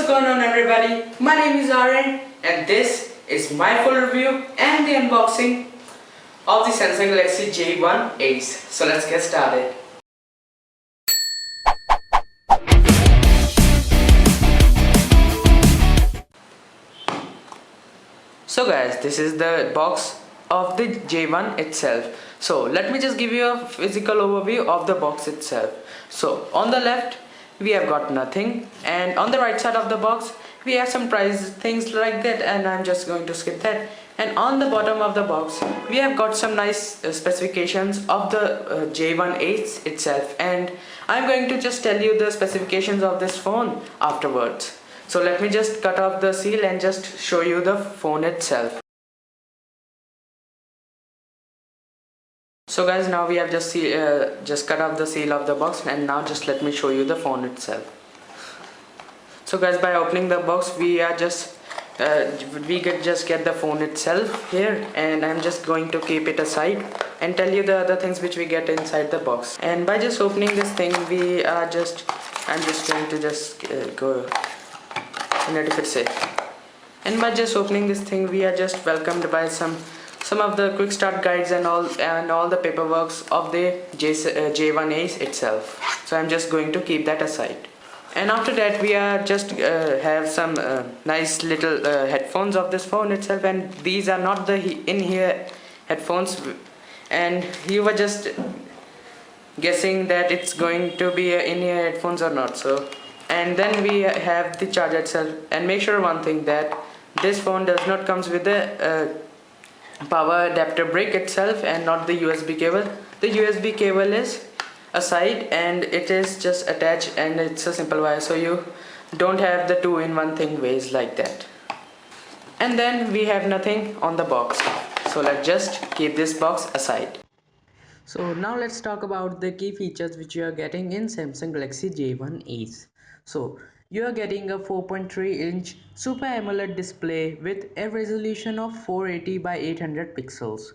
going on everybody? My name is Aryan and this is my full review and the unboxing of the Samsung Galaxy J1 Ace. So let's get started. So guys, this is the box of the J1 itself. So let me just give you a physical overview of the box itself. So on the left we have got nothing, and on the right side of the box we have some price things like that, and I'm just going to skip that. And on the bottom of the box we have got some nice specifications of the J1 Ace itself, and I'm going to just tell you the specifications of this phone afterwards. So let me just cut off the seal and just show you the phone itself. So guys, now we have just cut off the seal of the box, and now just let me show you the phone itself. So guys, by opening the box we are just get the phone itself here, and I'm just going to keep it aside and tell you the other things which we get inside the box. And by just opening this thing I'm just going to just go and let it sit. And by just opening this thing we are just welcomed by some of the quick start guides and all the paperworks of the J1 Ace itself. So I'm just going to keep that aside. And after that we are just have some nice little headphones of this phone itself, and these are not the in-ear headphones, and you were just guessing that it's going to be in-ear headphones or not. So, and then we have the charger itself, and make sure one thing, that this phone does not comes with the power adapter brick itself and not the USB cable. The USB cable is aside and it is just attached, and it's a simple wire, so you don't have the two-in-one thing ways like that. And then we have nothing on the box, so let's just keep this box aside. So now let's talk about the key features which you are getting in Samsung Galaxy J1 Ace. So you are getting a 4.3-inch Super AMOLED display with a resolution of 480 by 800 pixels.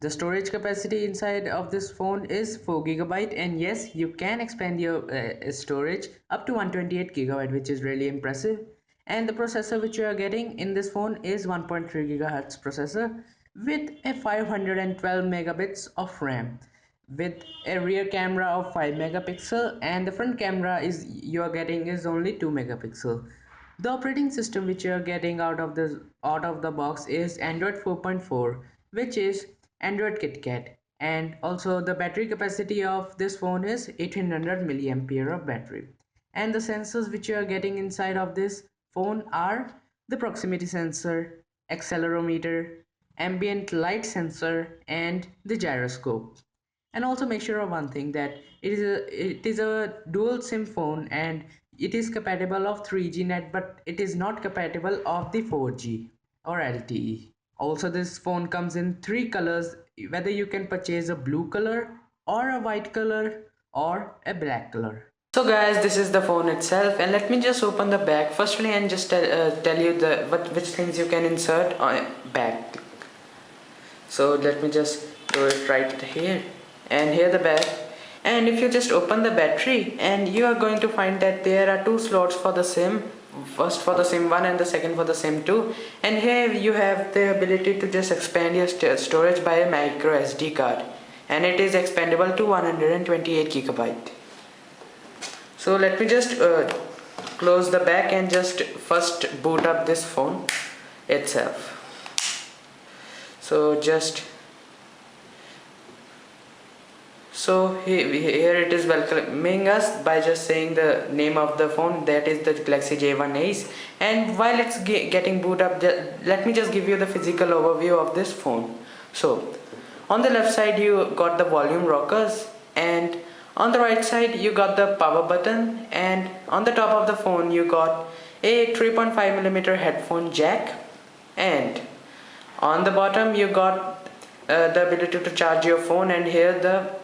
The storage capacity inside of this phone is 4 GB, and yes, you can expand your storage up to 128 GB, which is really impressive. And the processor which you are getting in this phone is 1.3 GHz processor with a 512 megabits of RAM, with a rear camera of 5 megapixel, and the front camera you are getting is only 2 megapixel. The operating system which you are getting out of the box is Android 4.4, which is Android KitKat. And also the battery capacity of this phone is 1800 milliampere of battery. And the sensors which you are getting inside of this phone are the proximity sensor, accelerometer, ambient light sensor, and the gyroscope. And also make sure of one thing, that it is a dual SIM phone, and it is compatible of 3G net, but it is not compatible of the 4G or LTE. Also, this phone comes in 3 colors, whether you can purchase a blue color or a white color or a black color. So guys, this is the phone itself, and let me just open the back firstly and just tell you which things you can insert on back. So let me just do it right here, and here the back. And if you just open the battery, and you are going to find that there are 2 slots for the SIM, first for the SIM 1 and the second for the SIM 2. And here you have the ability to just expand your storage by a micro SD card, and it is expandable to 128 GB. So let me just close the back and just first boot up this phone itself. So here it is welcoming us by just saying the name of the phone, that is the Galaxy J1 Ace. And while it's getting boot up, let me just give you the physical overview of this phone. So on the left side you got the volume rockers, and on the right side you got the power button, and on the top of the phone you got a 3.5mm headphone jack, and on the bottom you got the ability to charge your phone, and here the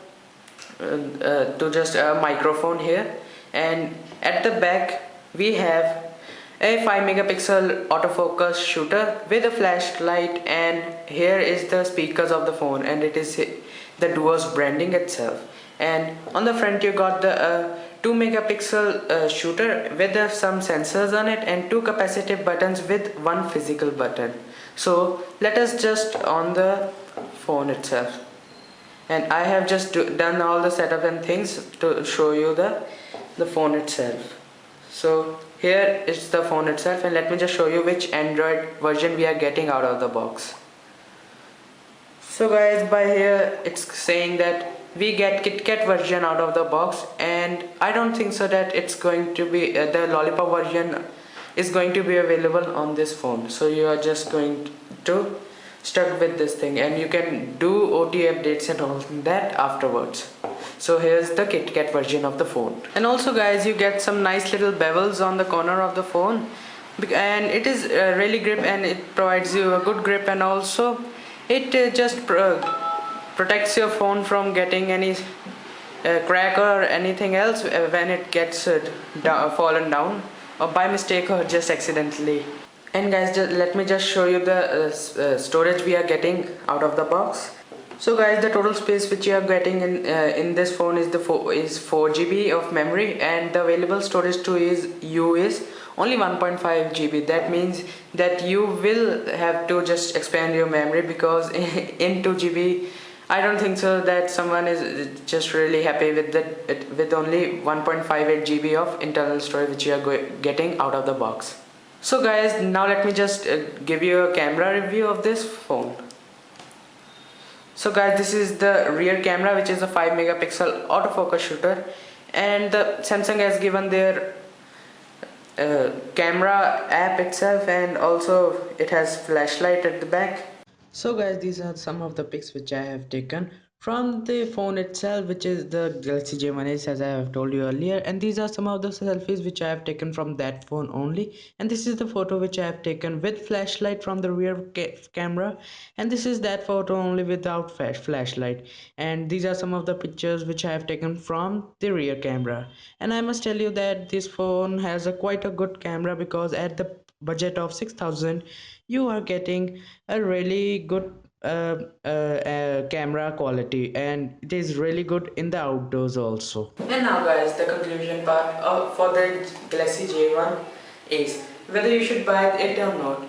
microphone here. And at the back we have a 5 megapixel autofocus shooter with a flashlight, and here is the speakers of the phone, and it is the Duos branding itself. And on the front you got the 2 megapixel shooter with some sensors on it, and 2 capacitive buttons with 1 physical button. So let us just on the phone itself, and I have just done all the setup and things to show you the phone itself. So here is the phone itself, and let me just show you which Android version we are getting out of the box. So guys, by here it's saying that we get KitKat version out of the box, and I don't think so that it's going to be the lollipop version is going to be available on this phone. So you are just going to stuck with this thing, and you can do OT updates and all that afterwards. So here's the KitKat version of the phone. And also guys, you get some nice little bevels on the corner of the phone, and it is really grip, and it provides you a good grip, and also it just protects your phone from getting any crack or anything else when it gets fallen down or by mistake or just accidentally. And guys, let me just show you the storage we are getting out of the box. So guys, the total space which you are getting in this phone is 4 GB of memory, and the available storage too is only 1.5 GB. That means that you will have to just expand your memory, because in 2 GB I don't think so that someone is just really happy with with only 1.58 GB of internal storage which you are getting out of the box. So guys, now let me just give you a camera review of this phone. So guys, this is the rear camera, which is a 5 megapixel autofocus shooter, and the Samsung has given their camera app itself, and also it has flashlight at the back. So guys, these are some of the pics which I have taken from the phone itself, which is the Galaxy J1 as I have told you earlier, and these are some of the selfies which I have taken from that phone only, and this is the photo which I have taken with flashlight from the rear camera, and this is that photo only without flashlight, and these are some of the pictures which I have taken from the rear camera. And I must tell you that this phone has quite a good camera, because at the budget of 6,000 you are getting a really good camera quality, and it is really good in the outdoors also. And now guys, the conclusion part for the Galaxy J1 is whether you should buy it or not.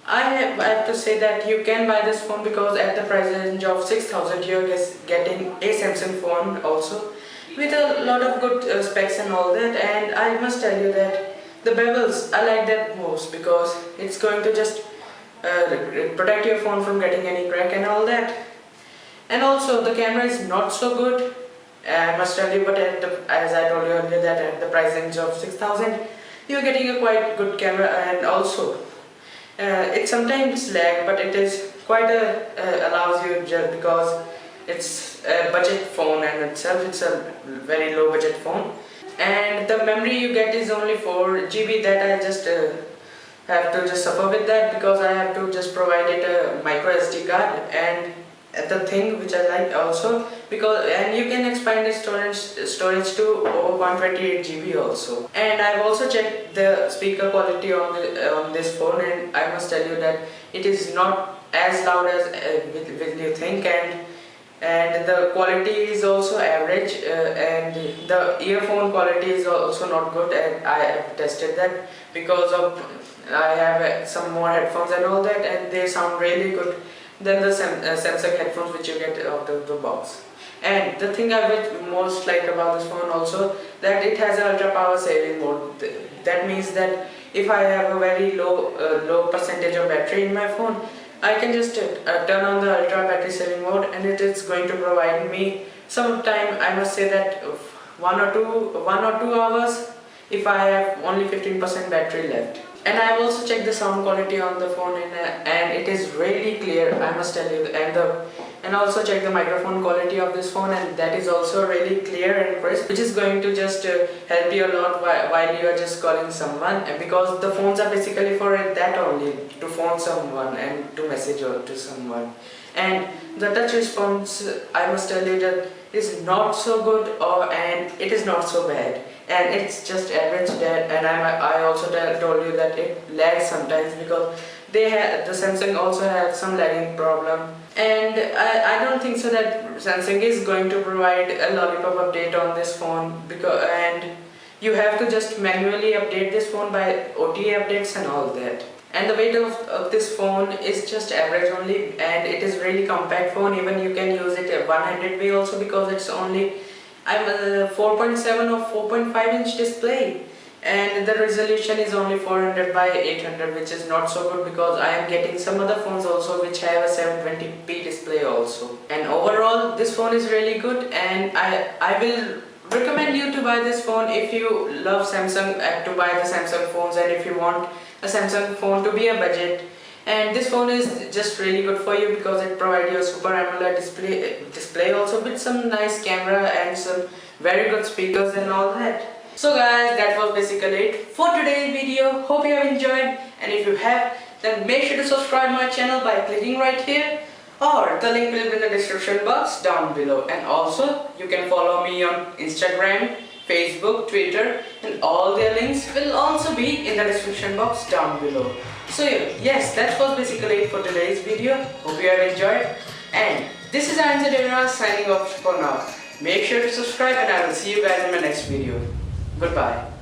I have to say that you can buy this phone, because at the price range of 6,000 you are getting a Samsung phone also with a lot of good specs and all that. And I must tell you that the bevels, I like that most, because it's going to just protect your phone from getting any crack and all that. And also the camera is not so good, I must tell you, but as I told you earlier that at the price range of 6,000 you're getting a quite good camera. And also it sometimes lag, but it is quite allows you, just because it's a budget phone and itself it's a very low budget phone, and the memory you get is only 4 GB. That I just have to just suffer with that, because I have to just provide it a micro SD card, and the thing which I like also, because and you can expand the storage to over 128 GB also. And I've also checked the speaker quality on this phone, and I must tell you that it is not as loud as will you think, and the quality is also average, and the earphone quality is also not good, and I have tested that, because of I have some more headphones and all that, and they sound really good than the Samsung headphones which you get out of the box. And the thing I most like about this phone also, that it has an ultra power saving mode. That means that if I have a very low percentage of battery in my phone, I can just turn on the ultra battery saving mode, and it is going to provide me some time. I must say that 1 or 2 hours if I have only 15% battery left. And I have also checked the sound quality on the phone, and it is really clear, I must tell you. And also check the microphone quality of this phone, and that is also really clear and crisp, which is going to just help you a lot while you are just calling someone, and because the phones are basically for that only, to phone someone and to message to someone. And the touch response, I must tell you that is not so good, and it is not so bad, and it's just average. And I also told you that it lags sometimes, because the Samsung also had some lagging problem, and I don't think so that Samsung is going to provide a lollipop update on this phone, and you have to just manually update this phone by OTA updates and all that. And the weight of this phone is just average only, and it is really compact phone. Even you can use it at one-handed way also, because it's only 4.7 or 4.5 inch display, and the resolution is only 400 by 800, which is not so good, because I am getting some other phones also which have a 720p display also. And overall this phone is really good, and I will recommend you to buy this phone if you love Samsung, to buy the Samsung phones, and if you want a Samsung phone to be a budget. And this phone is just really good for you because it provides you a Super AMOLED display also, with some nice camera and some very good speakers and all that. So guys, that was basically it for today's video. Hope you have enjoyed, and if you have, then make sure to subscribe my channel by clicking right here, or the link will be in the description box down below. And also you can follow me on Instagram, Facebook, Twitter, and all their links will also be in the description box down below. So yes, that was basically it for today's video. Hope you have enjoyed, and this is Aryan Sadyora signing off for now. Make sure to subscribe, and I will see you guys in my next video. Goodbye.